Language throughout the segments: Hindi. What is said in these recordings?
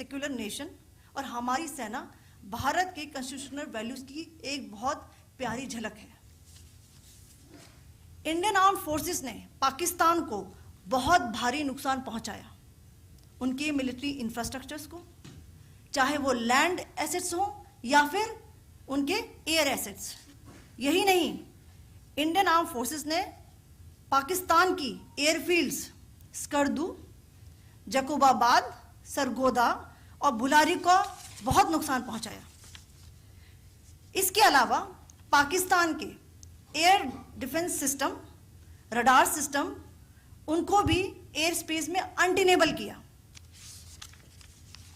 सेक्युलर नेशन और हमारी सेना भारत के कॉन्स्टिट्यूशनल वैल्यूज की एक बहुत प्यारी झलक है। इंडियन आर्म्ड फोर्सेस ने पाकिस्तान को बहुत भारी नुकसान पहुंचाया, उनके मिलिट्री इंफ्रास्ट्रक्चर्स को, चाहे वो लैंड एसेट्स हों या फिर उनके एयर एसेट्स। यही नहीं, इंडियन आर्म्ड फोर्सेस ने पाकिस्तान की एयरफील्ड्स स्कर्दू, जकोबाबाद, सरगोदा और बुलारी को बहुत नुकसान पहुंचाया। इसके अलावा पाकिस्तान के air defence system, radar system, उनको भी एयर स्पेस में अनटेनेबल किया।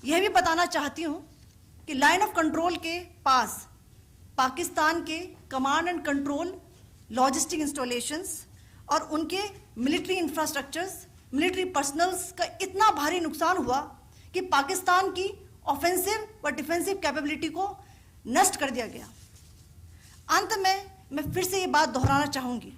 यह भी बताना चाहती हूं कि लाइन ऑफ कंट्रोल के पास पाकिस्तान के command and control logistic installations और उनके मिलिट्री इंफ्रास्ट्रक्चर्स, मिलिट्री पर्सनल्स का इतना भारी नुकसान हुआ कि पाकिस्तान की ऑफेंसिव व डिफेंसिव कैपेबिलिटी को नष्ट कर दिया गया। अंत में मैं फिर से ये बात दोहराना चाहूंगी,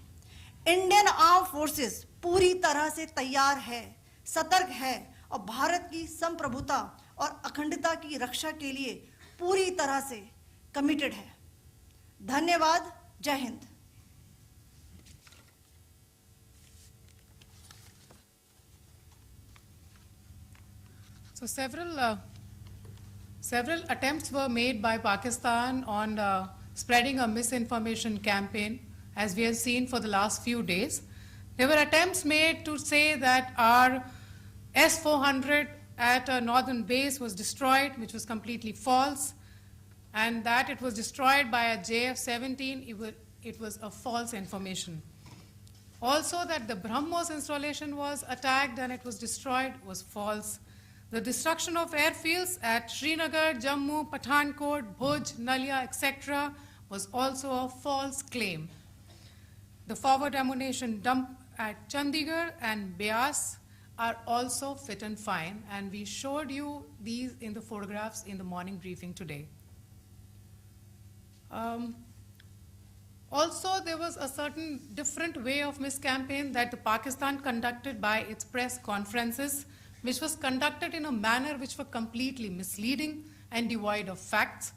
इंडियन आर्म फोर्सेस पूरी तरह से तैयार है, सतर्क है और भारत की संप्रभुता और अखंडता की रक्षा के लिए पूरी तरह से कमिटेड है। धन्यवाद। जय Hind. So several attempts were made by Pakistan on spreading a misinformation campaign, as we have seen for the last few days. There were attempts made to say that our S-400 at a northern base was destroyed, which was completely false, and that it was destroyed by a JF-17, it was a false information. Also that the BrahMos installation was attacked and it was destroyed was false. The destruction of airfields at Srinagar, Jammu, Pathankot, Bhuj, Nalia, etc. was also a false claim. The forward ammunition dump at Chandigarh and Beas are also fit and fine, and we showed you these in the photographs in the morning briefing today. Also, there was a certain different way of miscampaign that the Pakistan conducted by its press conferences, which was conducted in a manner which were completely misleading and devoid of facts.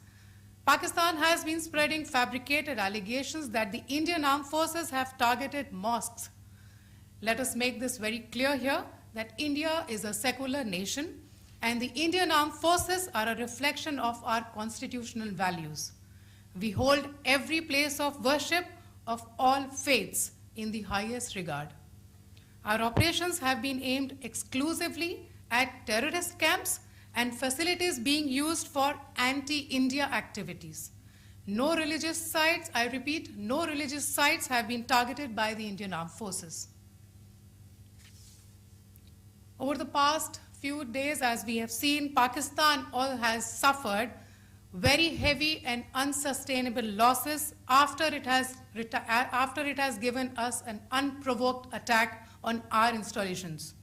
Pakistan has been spreading fabricated allegations that the Indian armed forces have targeted mosques. Let us make this very clear here that India is a secular nation and the Indian armed forces are a reflection of our constitutional values. We hold every place of worship of all faiths in the highest regard. Our operations have been aimed exclusively at terrorist camps and facilities being used for anti-India activities. No religious sites, I repeat, no religious sites have been targeted by the Indian Armed Forces. Over the past few days, as we have seen, Pakistan has suffered very heavy and unsustainable losses after it has given us an unprovoked attack on our installations.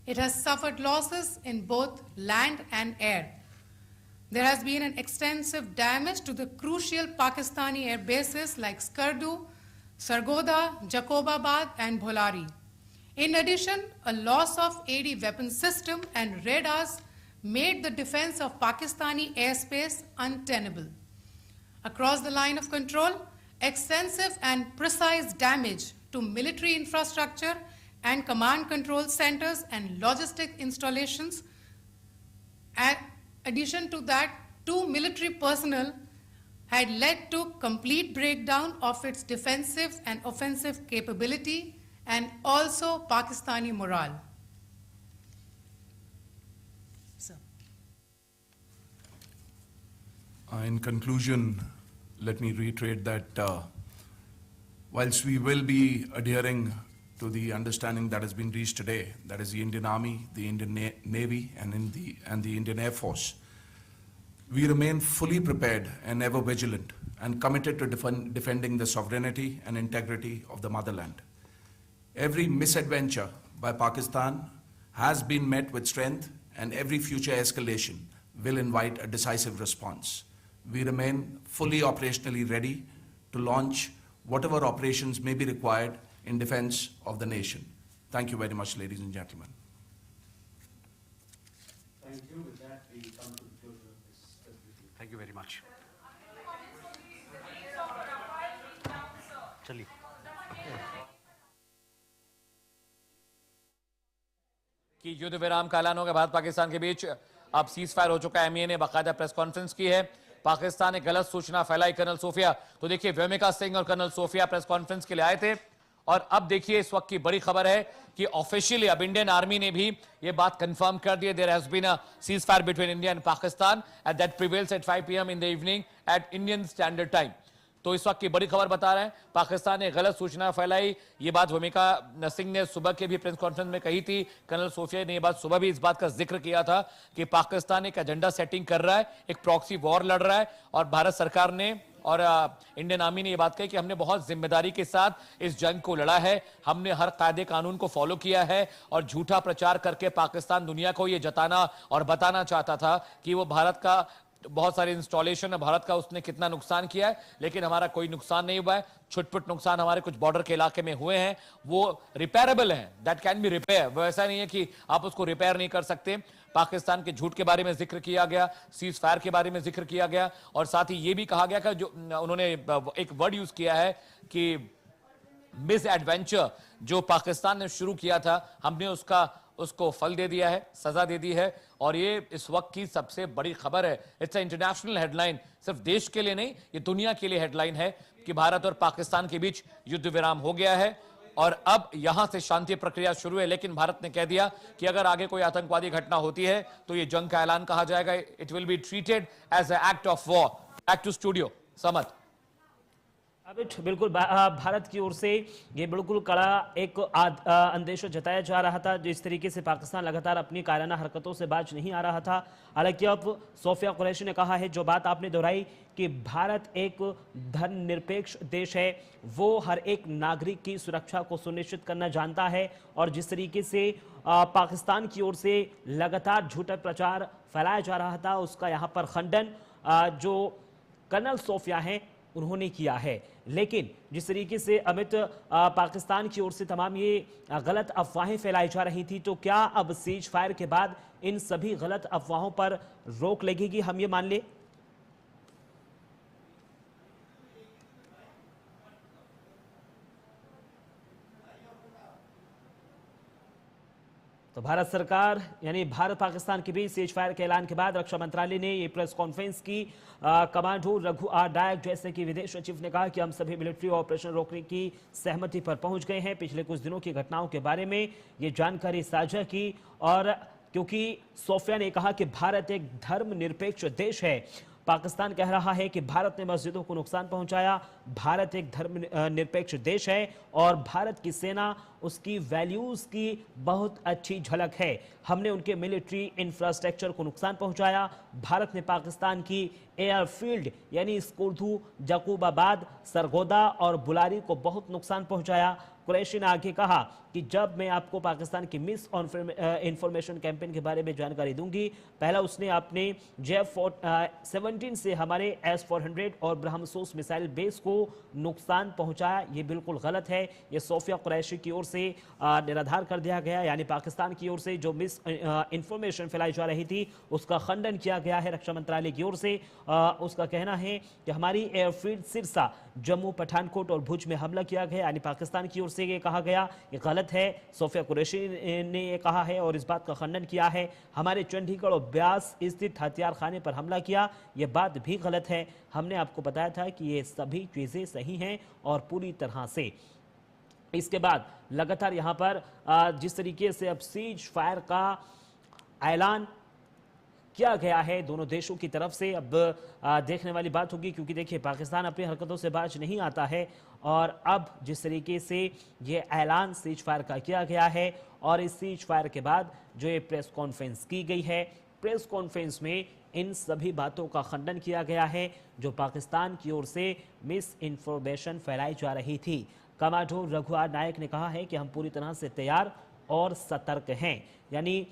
It has suffered losses in both land and air. There has been an extensive damage to the crucial Pakistani air bases like Skardu, Sargoda, Jacobabad, and Bholari. In addition, a loss of AD weapon system and radars made the defense of Pakistani airspace untenable. Across the line of control, extensive and precise damage to military infrastructure and command control centers and logistic installations. In addition to that, 2 military personnel had led to complete breakdown of its defensive and offensive capability and also Pakistani morale. So. In conclusion, let me reiterate that whilst we will be adhering to the understanding that has been reached today, that is the Indian Army, the Indian Navy, and the Indian Air Force, we remain fully prepared and ever vigilant and committed to defending the sovereignty and integrity of the motherland. Every misadventure by Pakistan has been met with strength, and every future escalation will invite a decisive response. We remain fully operationally ready to launch whatever operations may be required in defense of the nation. Thank you very much, ladies and gentlemen. Thank you very much. चलिए कि युद्ध विराम का ऐलान होगा भारत पाकिस्तान के बीच। अब सीज फायर हो चुका है। एमईए ने बाकायदा प्रेस कॉन्फ्रेंस की है। पाकिस्तान ने गलत सूचना फैलाई कर्नल सोफिया। तो देखिए व्योमिका सिंह और कर्नल सोफिया प्रेस कॉन्फ्रेंस के लिए आए थे और अब देखिए इस वक्त की बड़ी खबर है कि ऑफिशियली अब इंडियन आर्मी ने भी ये बात कंफर्म कर दी है। There has been a ceasefire between India and Pakistan and that prevails at 5 PM in the evening at Indian Standard Time. तो इस वक्त की बड़ी खबर बता रहे हैं, पाकिस्तान ने गलत सूचना फैलाई। ये बात भूमिका सिंह ने सुबह के भी प्रेस कॉन्फ्रेंस में कही थी। कर्नल सोफिया ने ये बात सुबह भी इस बात का जिक्र किया था कि पाकिस्तान एक एजेंडा सेटिंग कर रहा है, एक प्रॉक्सी वॉर लड़ रहा है और भारत सरकार ने और इंडियन आर्मी ने यह बात कही कि हमने बहुत जिम्मेदारी के साथ इस जंग को लड़ा है। हमने हर कायदे कानून को फॉलो किया है और झूठा प्रचार करके पाकिस्तान दुनिया को यह जताना और बताना चाहता था कि वो भारत का बहुत सारे इंस्टॉलेशन है, भारत का उसने कितना नुकसान किया है, लेकिन हमारा कोई नुकसान नहीं हुआ है। छुटपुट नुकसान हमारे कुछ बॉर्डर के इलाके में हुए हैं, वो रिपेयरेबल हैं, दैट कैन बी रिपेयर। वो ऐसा नहीं है कि आप उसको रिपेयर नहीं कर सकते। पाकिस्तान के झूठ के बारे में जिक्र किया गया, सीज फायर के बारे में जिक्र किया गया और साथ ही ये भी कहा गया कि जो उन्होंने एक वर्ड यूज किया है कि मिस एडवेंचर जो पाकिस्तान ने शुरू किया था, हमने उसको फल दे दिया है, सजा दे दी है और ये इस वक्त की सबसे बड़ी खबर है। इट्स इंटरनेशनल हेडलाइन, सिर्फ देश के लिए नहीं, ये दुनिया के लिए हेडलाइन है कि भारत और पाकिस्तान के बीच युद्ध विराम हो गया है और अब यहां से शांति प्रक्रिया शुरू है। लेकिन भारत ने कह दिया कि अगर आगे कोई आतंकवादी घटना होती है तो ये जंग का ऐलान कहा जाएगा। It will be treated as a act of war. Back to studio समत। बिल्कुल भारत की ओर से ये बिल्कुल कड़ा एक अंदेशा जताया जा रहा था, जिस तरीके से पाकिस्तान लगातार अपनी कायराना हरकतों से बाज नहीं आ रहा था। हालांकि अब सोफिया कुरैशी ने कहा है, जो बात आपने दोहराई कि भारत एक धर्मनिरपेक्ष देश है, वो हर एक नागरिक की सुरक्षा को सुनिश्चित करना जानता है और जिस तरीके से पाकिस्तान की ओर से लगातार झूठा प्रचार फैलाया जा रहा था, उसका यहाँ पर खंडन जो कर्नल सोफिया हैं उन्होंने किया है। लेकिन जिस तरीके से अमित पाकिस्तान की ओर से तमाम ये गलत अफवाहें फैलाई जा रही थी, तो क्या अब सीज फायर के बाद इन सभी गलत अफवाहों पर रोक लगेगी, हम ये मान ले? तो भारत सरकार यानी भारत पाकिस्तान के बीच सीज फायर के ऐलान के बाद रक्षा मंत्रालय ने ये प्रेस कॉन्फ्रेंस की। कमांडो रघु आर नायक जैसे कि विदेश सचिव ने कहा कि हम सभी मिलिट्री ऑपरेशन रोकने की सहमति पर पहुंच गए हैं। पिछले कुछ दिनों की घटनाओं के बारे में ये जानकारी साझा की और क्योंकि सोफिया ने कहा कि भारत एक धर्मनिरपेक्ष देश है, पाकिस्तान कह रहा है कि भारत ने मस्जिदों को नुकसान पहुंचाया। भारत एक धर्मनिरपेक्ष देश है और भारत की सेना उसकी वैल्यूज की बहुत अच्छी झलक है। हमने उनके मिलिट्री इंफ्रास्ट्रक्चर को नुकसान पहुंचाया। भारत ने पाकिस्तान की एयरफील्ड यानी स्कुर्दू, जकूबाबाद, सरगोदा और बुलारी को बहुत नुकसान पहुंचाया। कुरैशी ने आगे कहा कि जब मैं आपको पाकिस्तान की मिस इंफॉर्मेशन कैंपेन के बारे में जानकारी दूंगी, पहला उसने अपने JF-17 से हमारे S-400 और ब्रह्मोस मिसाइल बेस को नुकसान पहुंचाया। ये बिल्कुल गलत है। ये सोफिया कुरैशी की ओर से निराधार कर दिया गया, यानी पाकिस्तान की ओर से जो मिस इंफॉर्मेशन फैलाई जा रही थी उसका खंडन किया गया है रक्षा मंत्रालय की ओर से। उसका कहना है कि हमारी एयरफील्ड सिरसा, जम्मू, पठानकोट और भुज में हमला किया गया, यानी पाकिस्तान की ओर से ये कहा गया, ये गलत है। सोफिया कुरैशी ने ये कहा है और इस बात का खंडन किया है। हमारे चंडीगढ़ और ब्यास स्थित हथियार खाने पर हमला किया, ये बात भी गलत है। हमने आपको बताया था कि ये सभी चीजें सही हैं और पूरी तरह से। इसके बाद लगातार यहां पर जिस तरीके से अब सीज फायर का ऐलान किया गया है दोनों देशों की तरफ से, अब देखने वाली बात होगी, क्योंकि देखिए पाकिस्तान अपनी हरकतों से बाज नहीं आता है और अब जिस तरीके से ये ऐलान सीज फायर का किया गया है और इस सीज फायर के बाद जो ये प्रेस कॉन्फ्रेंस की गई है, प्रेस कॉन्फ्रेंस में इन सभी बातों का खंडन किया गया है जो पाकिस्तान की ओर से मिस इंफॉर्मेशन फैलाई जा रही थी। कमांडो रघु आर नायक ने कहा है कि हम पूरी तरह से तैयार और सतर्क हैं, यानी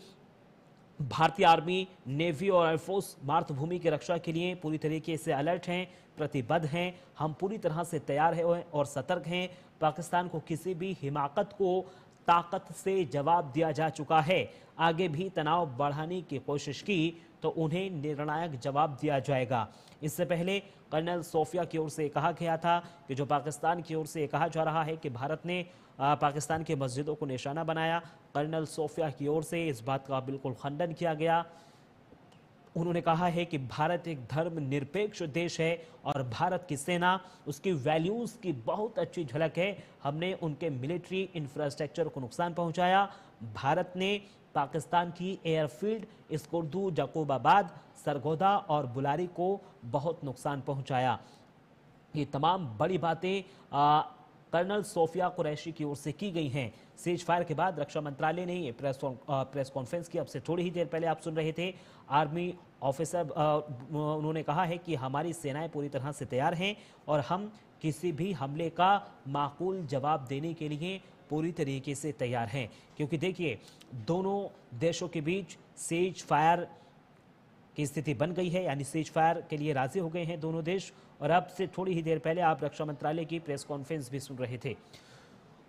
भारतीय आर्मी, नेवी और एयरफोर्स मातृभूमि की रक्षा के लिए पूरी तरीके से अलर्ट हैं, प्रतिबद्ध हैं। हम पूरी तरह से तैयार हैं और सतर्क हैं। पाकिस्तान को किसी भी हिमाकत को ताकत से जवाब दिया जा चुका है। आगे भी तनाव बढ़ाने की कोशिश की तो उन्हें निर्णायक जवाब दिया जाएगा। इससे पहले कर्नल सोफिया की ओर से कहा गया था कि जो पाकिस्तान की ओर से कहा जा रहा है कि भारत ने पाकिस्तान की मस्जिदों को निशाना बनाया, कर्नल सोफिया की ओर से इस बात का बिल्कुल खंडन किया गया। उन्होंने कहा है कि भारत एक धर्मनिरपेक्ष देश है और भारत की सेना, उसकी वैल्यूज की बहुत अच्छी झलक है। हमने उनके मिलिट्री इंफ्रास्ट्रक्चर को नुकसान पहुंचाया। भारत ने पाकिस्तान की एयरफील्ड इस्कुर्दू, जकोबाबाद, सरगोदा और बुलारी को बहुत नुकसान पहुंचाया। ये तमाम बड़ी बातें कर्नल सोफिया कुरैशी की ओर से की गई हैं। सीज फायर के बाद रक्षा मंत्रालय ने ये प्रेस कॉन्फ्रेंस की। अब से थोड़ी ही देर पहले आप सुन रहे थे आर्मी ऑफिसर, उन्होंने कहा है कि हमारी सेनाएं पूरी तरह से तैयार हैं और हम किसी भी हमले का माकूल जवाब देने के लिए पूरी तरीके से तैयार हैं। क्योंकि देखिए, दोनों देशों के बीच सीज फायर की स्थिति बन गई है, यानी सीज फायर के लिए राजी हो गए हैं दोनों देश। और अब से थोड़ी ही देर पहले आप रक्षा मंत्रालय की प्रेस कॉन्फ्रेंस भी सुन रहे थे।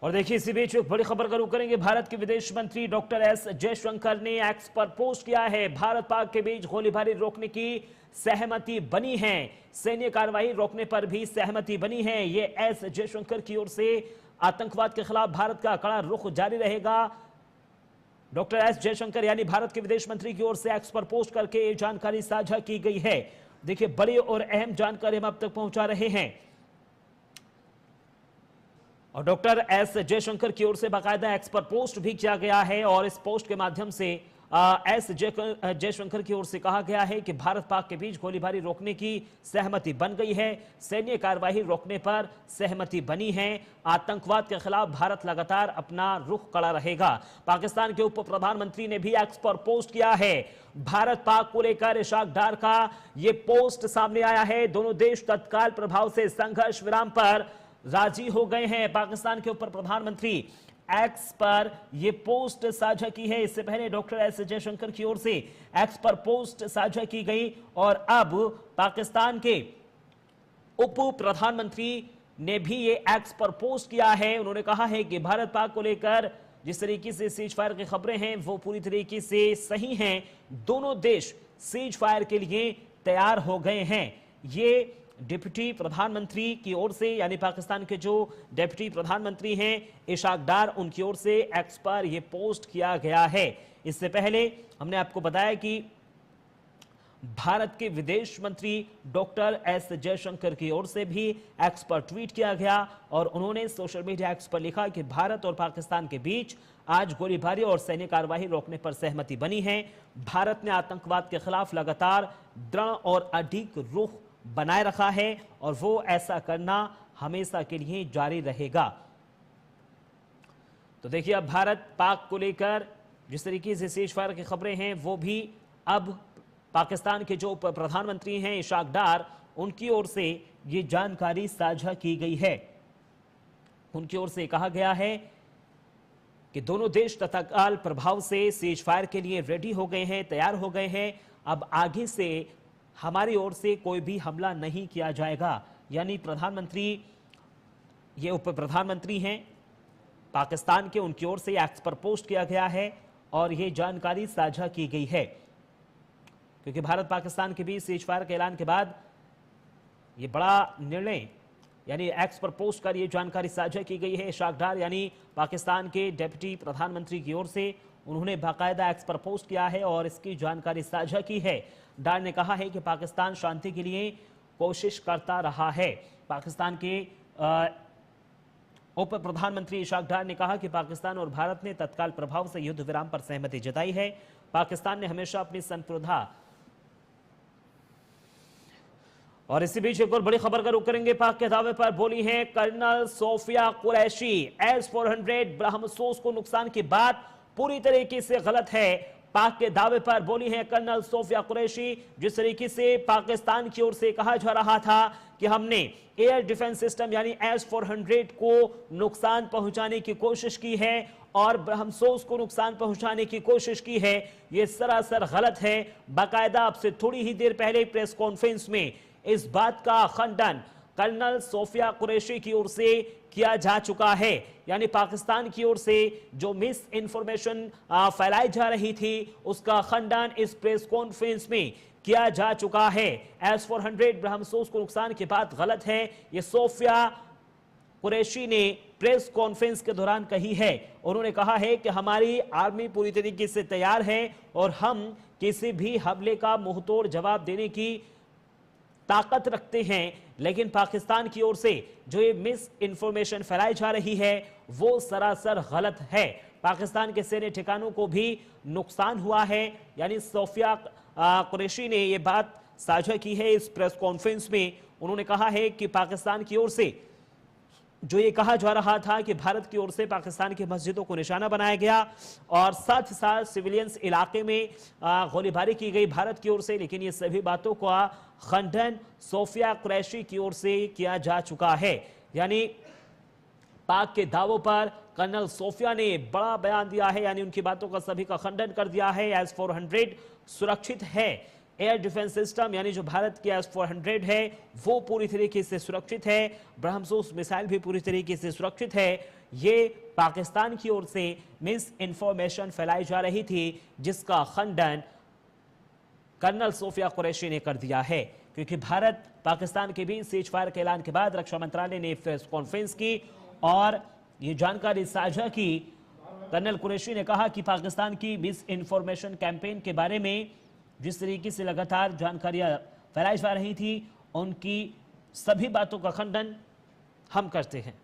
और देखिए, इसी बीच एक बड़ी खबर का रुख करेंगे। भारत के विदेश मंत्री डॉक्टर एस जयशंकर ने एक्स पर पोस्ट किया है, भारत पाक के बीच गोलीबारी रोकने की सहमति बनी है, सैन्य कार्रवाई रोकने पर भी सहमति बनी है। ये एस जयशंकर की ओर से आतंकवाद के खिलाफ भारत का कड़ा रुख जारी रहेगा। डॉक्टर एस जयशंकर यानी भारत के विदेश मंत्री की ओर से एक्स पर पोस्ट करके ये जानकारी साझा की गई है। देखिए, बड़ी और अहम जानकारी हम अब तक पहुंचा रहे हैं। और डॉक्टर एस जयशंकर की ओर से बाकायदा एक्स पर पोस्ट भी किया गया है और इस पोस्ट के माध्यम से एस जयशंकर की ओर से कहा गया है कि भारत पाक के बीच गोलीबारी रोकने की सहमति बन गई है, सैन्य कार्यवाही रोकने पर सहमति बनी है। आतंकवाद के खिलाफ भारत लगातार अपना रुख कड़ा रहेगा। पाकिस्तान के उप प्रधानमंत्री ने भी एक्स पर पोस्ट किया है। भारत पाक को लेकर इशाक डार का यह पोस्ट सामने आया है। दोनों देश तत्काल प्रभाव से संघर्ष विराम पर राजी हो गए हैं। पाकिस्तान के उप प्रधानमंत्री एक्स पर यह पोस्ट साझा की है। इससे पहले डॉक्टर एस जयशंकर की ओर से एक्स पर पोस्ट साझा की गई और अब पाकिस्तान के उप प्रधानमंत्री ने भी ये एक्स पर पोस्ट किया है। उन्होंने कहा है कि भारत पाक को लेकर जिस तरीके से सीज फायर की खबरें हैं वो पूरी तरीके से सही हैं। दोनों देश सीज फायर के लिए तैयार हो गए हैं। ये डिप्टी प्रधानमंत्री की ओर से, यानी पाकिस्तान के जो डिप्टी प्रधानमंत्री हैं इशाक डार, उनकी ओर से एक्स पर यह पोस्ट किया गया है। इससे पहले हमने आपको बताया कि भारत के विदेश मंत्री डॉक्टर एस जयशंकर की ओर से भी एक्स पर ट्वीट किया गया और उन्होंने सोशल मीडिया एक्स पर लिखा कि भारत और पाकिस्तान के बीच आज गोलीबारी और सैन्य कार्रवाई रोकने पर सहमति बनी है। भारत ने आतंकवाद के खिलाफ लगातार दृढ़ और अडिग रुख बनाए रखा है और वो ऐसा करना हमेशा के लिए जारी रहेगा। तो देखिए, अब भारत पाक को लेकर जिस तरीके से सीज फायर की खबरें हैं वो भी अब पाकिस्तान के जो प्रधानमंत्री हैं इशाक डार, उनकी ओर से ये जानकारी साझा की गई है। उनकी ओर से कहा गया है कि दोनों देश तत्काल प्रभाव से सीज फायर के लिए रेडी हो गए हैं, तैयार हो गए हैं। अब आगे से हमारी ओर से कोई भी हमला नहीं किया जाएगा। यानी प्रधानमंत्री, ये उप प्रधानमंत्री हैं पाकिस्तान के, उनकी ओर से एक्स पर पोस्ट किया गया है और ये जानकारी साझा की गई है। क्योंकि भारत पाकिस्तान के बीच सीज फायर के ऐलान के बाद ये बड़ा निर्णय, यानी एक्स पर पोस्ट कर ये जानकारी साझा की गई है। इशाक डार यानी पाकिस्तान के डिप्टी प्रधानमंत्री की ओर से उन्होंने बाकायदा एक्स पर पोस्ट किया है और इसकी जानकारी साझा की है। डार ने कहा है कि पाकिस्तान शांति के लिए कोशिश करता रहा है। पाकिस्तान के उप प्रधानमंत्री इशाक डार ने कहा कि पाकिस्तान और भारत ने तत्काल प्रभाव से युद्ध विराम पर सहमति जताई है। पाकिस्तान ने हमेशा अपनी संप्रभुता। और इसी बीच एक और बड़ी खबर का रुख करेंगे। पाक के दावे पर बोली हैं colonel Sophia Qureshi, S-400 BrahMos को नुकसान की बात पूरी तरीके से गलत है। पाक के दावे पर बोली हैं कर्नल सोफिया कुरैशी। जिस तरीके से पाकिस्तान की ओर से कहा जा रहा था कि हमने एयर डिफेंस सिस्टम यानी S-400 को नुकसान पहुंचाने की कोशिश की है और ब्रह्मोस को नुकसान पहुंचाने की कोशिश की है, यह सरासर गलत है। बाकायदा अब से थोड़ी ही देर पहले प्रेस कॉन्फ्रेंस में इस बात का खंडन कर्नल सोफिया कुरैशी की ओर से किया जा चुका है। यानी पाकिस्तान की ओर से जो मिस इंफॉर्मेशन फैलाई जा रही थी उसका खंडन इस प्रेस कॉन्फ्रेंस में किया जा चुका है। S-400 ब्रह्मोस को नुकसान की बात गलत है, ये सोफिया कुरैशी ने प्रेस कॉन्फ्रेंस के दौरान कही है। उन्होंने कहा है कि हमारी आर्मी पूरी तरीके से तैयार है और हम किसी भी हमले का मुंहतोड़ जवाब देने की ताकत रखते हैं, लेकिन पाकिस्तान की ओर से जो ये मिस इंफॉर्मेशन फैलाई जा रही है वो सरासर गलत है। पाकिस्तान के सैन्य ठिकानों को भी नुकसान हुआ है। यानी सोफिया कुरैशी ने ये बात साझा की है इस प्रेस कॉन्फ्रेंस में। उन्होंने कहा है कि पाकिस्तान की ओर से जो ये कहा जा रहा था कि भारत की ओर से पाकिस्तान की मस्जिदों को निशाना बनाया गया और साथ ही साथ सिविलियंस इलाके में गोलीबारी की गई भारत की ओर से, लेकिन ये सभी बातों का खंडन सोफिया कुरैशी की ओर से किया जा चुका है। यानी पाक के दावों पर कर्नल सोफिया ने बड़ा बयान दिया है, यानी उनकी बातों का सभी का खंडन कर दिया है। S-400 सुरक्षित है, एयर डिफेंस सिस्टम यानी जो भारत की S-400 है वो पूरी तरीके से सुरक्षित है, ब्रह्मोस मिसाइल भी पूरी तरीके से सुरक्षित है। ये पाकिस्तान की ओर से मिस इंफॉर्मेशन फैलाई जा रही थी जिसका खंडन कर्नल सोफिया कुरैशी ने कर दिया है। क्योंकि भारत पाकिस्तान के बीच सीज फायर के ऐलान के बाद रक्षा मंत्रालय ने प्रेस कॉन्फ्रेंस की और ये जानकारी साझा की। कर्नल कुरैशी ने कहा कि पाकिस्तान की मिस इंफॉर्मेशन कैंपेन के बारे में जिस तरीके से लगातार जानकारियां फैलाई जा रही थी उनकी सभी बातों का खंडन हम करते हैं।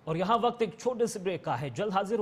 और यहां वक्त एक छोटे से ब्रेक का है, जल्द हाजिर